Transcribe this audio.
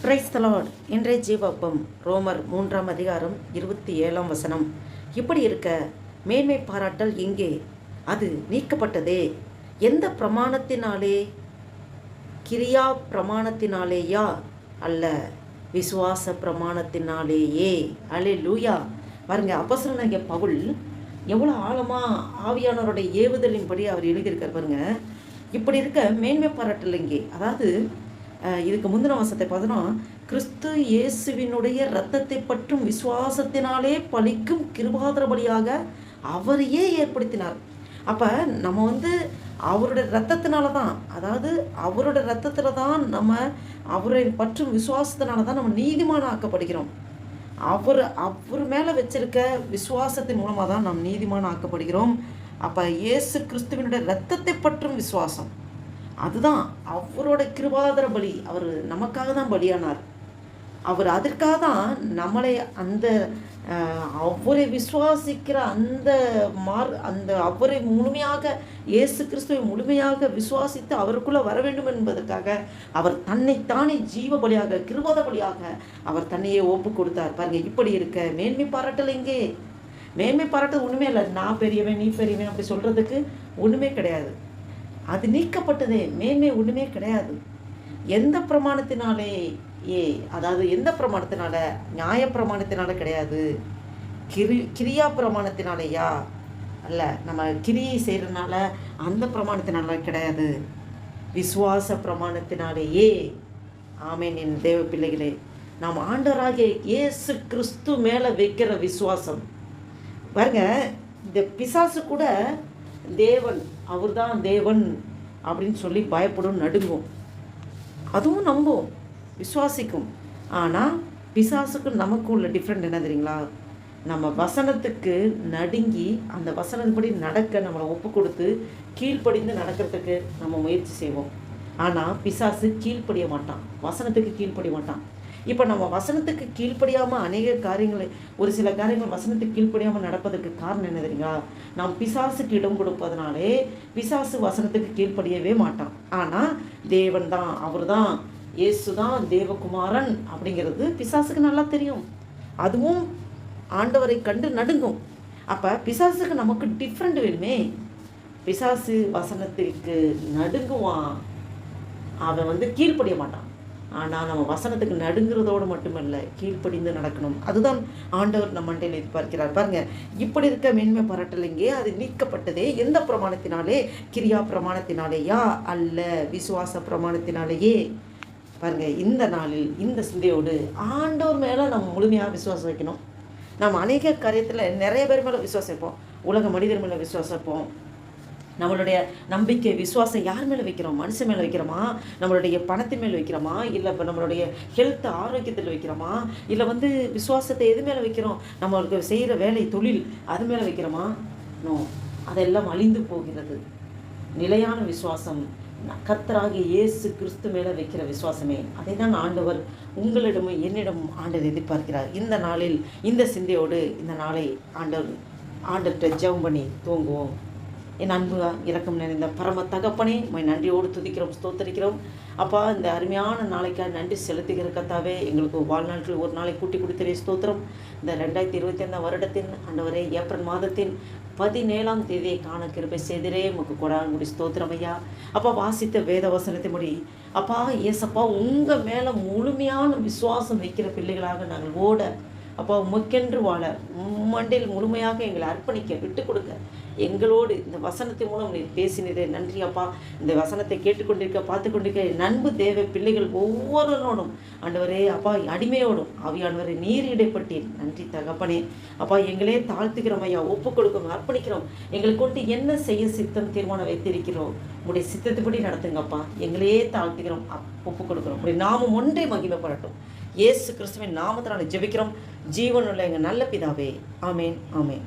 Praise the Lord. இன்றைய ஜீவப்பம் ரோமர் 3 அதிகாரம் 27 இப்படி இருக்க மேன்மை பாராட்டல் எங்கே? அது நீக்கப்பட்டதே. எந்த பிரமாணத்தினாலே? கிரியா பிரமாணத்தினாலேயா? அல்ல, விசுவாச பிரமாணத்தினாலேயே. அல்லேலூயா. பாருங்க, அப்போஸ்தலனாகிய பவுல் எவ்வளோ ஆழமாக ஆவியானவருடைய ஏவுதலின்படி அவர் எழுதியிருக்கார் பாருங்க. இப்படி இருக்க மேன்மை பாராட்டல் எங்கே? அதாவது இதுக்கு முந்தின வசனத்தை பார்த்தோன்னா, கிறிஸ்து இயேசுவினுடைய இரத்தத்தை பற்றும் விசுவாசத்தினாலே பலிக்கும் கிருபாதார பலியாக அவரையே ஏற்படுத்தினார். அப்போ நம்ம அவருடைய இரத்தத்தினால தான், அதாவது அவருடைய இரத்தத்தில் தான் நம்ம அவரை பற்றும் விசுவாசத்தினால தான் நம்ம நீதிமான் ஆக்கப்படுகிறோம். அவர் மேலே வச்சிருக்க விசுவாசத்தின் மூலமாக தான் நாம் நீதிமான் ஆக்கப்படுகிறோம். அப்போ இயேசு கிறிஸ்துவினுடைய இரத்தத்தை பற்றும் விசுவாசம், அதுதான் அவரோட கிருபாதார பலி. அவர் நமக்காக தான் பலியானார். அவர் அதற்காக தான் நம்மளை அவரை விசுவாசிக்கிற அந்த அவரை முழுமையாக, இயேசு கிறிஸ்துவை முழுமையாக விசுவாசித்து அவருக்குள்ளே வர வேண்டும் என்பதற்காக அவர் தன்னைத்தானே ஜீவ பலியாக, கிருபாதார பலியாக அவர் தன்னையே ஒப்பு கொடுத்தார். பாருங்க, இப்படி இருக்க மேன்மை பாராட்டல் எங்கே? மேன்மை பாராட்டல் ஒன்றுமே இல்லை. நான் பெரியவன், நீ பெரியவன் அப்படி சொல்கிறதுக்கு ஒன்றுமே கிடையாது. அது நீக்கப்பட்டதே. மேன்மை ஒன்றுமே கிடையாது. எந்த பிரமாணத்தினாலே? அதாவது எந்த பிரமாணத்தினால? நியாய பிரமாணத்தினால கிடையாது. கிரியா பிரமாணத்தினாலேயா? அல்ல, நம்ம கிரியை செய்கிறதுனால அந்த பிரமாணத்தினால கிடையாது, விசுவாச பிரமாணத்தினாலேயே. ஆமேன். என் தேவ பிள்ளைகளே, நாம் ஆண்டவராகிய இயேசு கிறிஸ்து மேலே வைக்கிற விசுவாசம் பாருங்க. இந்த பிசாசு கூட தேவன், அவர் தான் தேவன் அப்படின்னு சொல்லி பயப்படும், நடுங்கும். அதுவும் நம்பும், விசுவாசிக்கும். ஆனால் பிசாசுக்கும் நமக்கும் உள்ள டிஃப்ரெண்ட் என்ன தெரியுங்களா? நம்ம வசனத்துக்கு நடுங்கி அந்த வசனப்படி நடக்க நம்மளை ஒப்பு கொடுத்து கீழ்ப்படிந்து நடக்கிறதுக்கு நம்ம முயற்சி செய்வோம். ஆனால் பிசாசு கீழ்ப்படிய மாட்டான், வசனத்துக்கு கீழ்ப்படிய மாட்டான். இப்போ நம்ம வசனத்துக்கு கீழ்ப்படியாமல் அநேக காரியங்களை, ஒரு சில காரியங்கள் வசனத்துக்கு கீழ்ப்படியாமல் நடப்பதற்கு காரணம் என்ன தெரியுங்களா? நாம் பிசாசுக்கு இடம் கொடுப்பதனாலே பிசாசு வசனத்துக்கு கீழ்ப்படியவே மாட்டான். ஆனால் தேவன் தான், அவர் தான், இயேசு தான் தேவகுமாரன் அப்படிங்கிறது பிசாசுக்கு நல்லா தெரியும். அதுவும் ஆண்டவரை கண்டு நடுங்கும். அப்போ பிசாசுக்கு நமக்கு டிஃப்ரெண்ட் வேணுமே. பிசாசு வசனத்திற்கு நடுங்குவான், அவன் கீழ்ப்படிய மாட்டான். ஆனால் நம்ம வசனத்துக்கு நடுங்கிறதோடு மட்டுமல்ல, கீழ்ப்படிந்து நடக்கணும். அதுதான் ஆண்டவர் நம் மண்டையில் எதிர்பார்க்கிறார். பாருங்க, இப்படி இருக்க மேன்மை பாராட்டல் எங்கே? அது நீக்கப்பட்டதே. எந்த பிரமாணத்தினாலே? கிரியா பிரமாணத்தினாலேயா? அல்ல, விசுவாச பிரமாணத்தினாலேயே. பாருங்க, இந்த நாளில் இந்த சிந்தையோடு ஆண்டவர் மேலே நம்ம முழுமையாக விசுவாசம் வைக்கணும். நம்ம அநேக காரியத்தில் நிறைய பேர் மேலே விசுவாசம் வைப்போம். உலக மனிதர் மேலே விசுவாசம் வைப்போம். நம்மளுடைய நம்பிக்கை, விசுவாசம் யார் மேலே வைக்கிறோம்? மனுஷன் மேலே வைக்கிறோமா? நம்மளுடைய பணத்தின் மேலே வைக்கிறோமா? இல்லை இப்போ நம்மளுடைய ஹெல்த், ஆரோக்கியத்தில் வைக்கிறோமா? இல்லை விசுவாசத்தை எது மேலே வைக்கிறோம்? நம்மளுக்கு செய்கிற வேலை, தொழில், அது மேலே வைக்கிறோமா? நோ, அதெல்லாம் அழிந்து போகிறது. நிலையான விசுவாசம் கர்த்தராகிய இயேசு கிறிஸ்து மேலே வைக்கிற விசுவாசமே. அதை தான் ஆண்டவர் உங்களிடமும் என்னிடமும் ஆண்டவர் எதிர்பார்க்கிறார். இந்த நாளில் இந்த சிந்தையோடு இந்த நாளை ஆண்டவர்கிட்ட ஜெபம் பண்ணி தூங்குவோம். என் அன்பு இரக்கம் நிறைந்த பரம தகப்பனே, நன்றியோடு துதிக்கிறோம், ஸ்தோத்தரிக்கிறோம். அப்பா, இந்த அருமையான நாளைக்காக நன்றி செலுத்துகிற கர்த்தாவே, எங்களுக்கு வாழ்நாட்கள் ஒரு நாளை கூட்டி கொடுத்திரே, ஸ்தோத்திரம். இந்த 2025 வருடத்தின் ஆண்டவரே, ஏப்ரல் மாதத்தின் 17ஆம் தேதியை காண கிருபை செய்திரே, உமக்கு கொடாங்குடி ஸ்தோத்திரம் ஐயா. அப்பா, வாசித்த வேத வசனத்தை முடி அப்பா ஏசப்பா, உங்கள் மேலே முழுமையான விசுவாசம் வைக்கிற பிள்ளைகளாக நாங்கள் ஓட, அப்பா உமக்கென்று வாழ, மண்டையில் முழுமையாக எங்களை அர்ப்பணிக்க, விட்டு கொடுக்க எங்களோடு இந்த வசனத்தின் மூலம் நீ பேசினதே நன்றி அப்பா. இந்த வசனத்தை கேட்டுக்கொண்டிருக்க, பார்த்து கொண்டிருக்க நண்பு தேவ பிள்ளைகள் ஒவ்வொருவரோடும் ஆண்டவரே அப்பா, அடிமையோடும் ஆவியானவரை நீர் இடைப்பட்டீர். நன்றி தகப்பனே. அப்பா, எங்களே தாழ்த்துக்கிறோம் ஐயா, ஒப்பு கொடுக்கிறோம், அர்ப்பணிக்கிறோம். எங்களுக்கு கொண்டு என்ன செய்ய சித்தம் தீர்மானம் வைத்திருக்கிறோம், உடைய சித்தத்துப்படி நடத்துங்கப்பா. எங்களே தாழ்த்துக்கிறோம், ஒப்பு கொடுக்குறோம். உடைய நாமம் ஒன்றே மகிமைப்படட்டும். இயேசு கிறிஸ்துவின் நாமத்தினால ஜெபிக்கிறோம், ஜீவனுள்ள எங்கள் நல்ல பிதாவே. ஆமேன், ஆமேன்.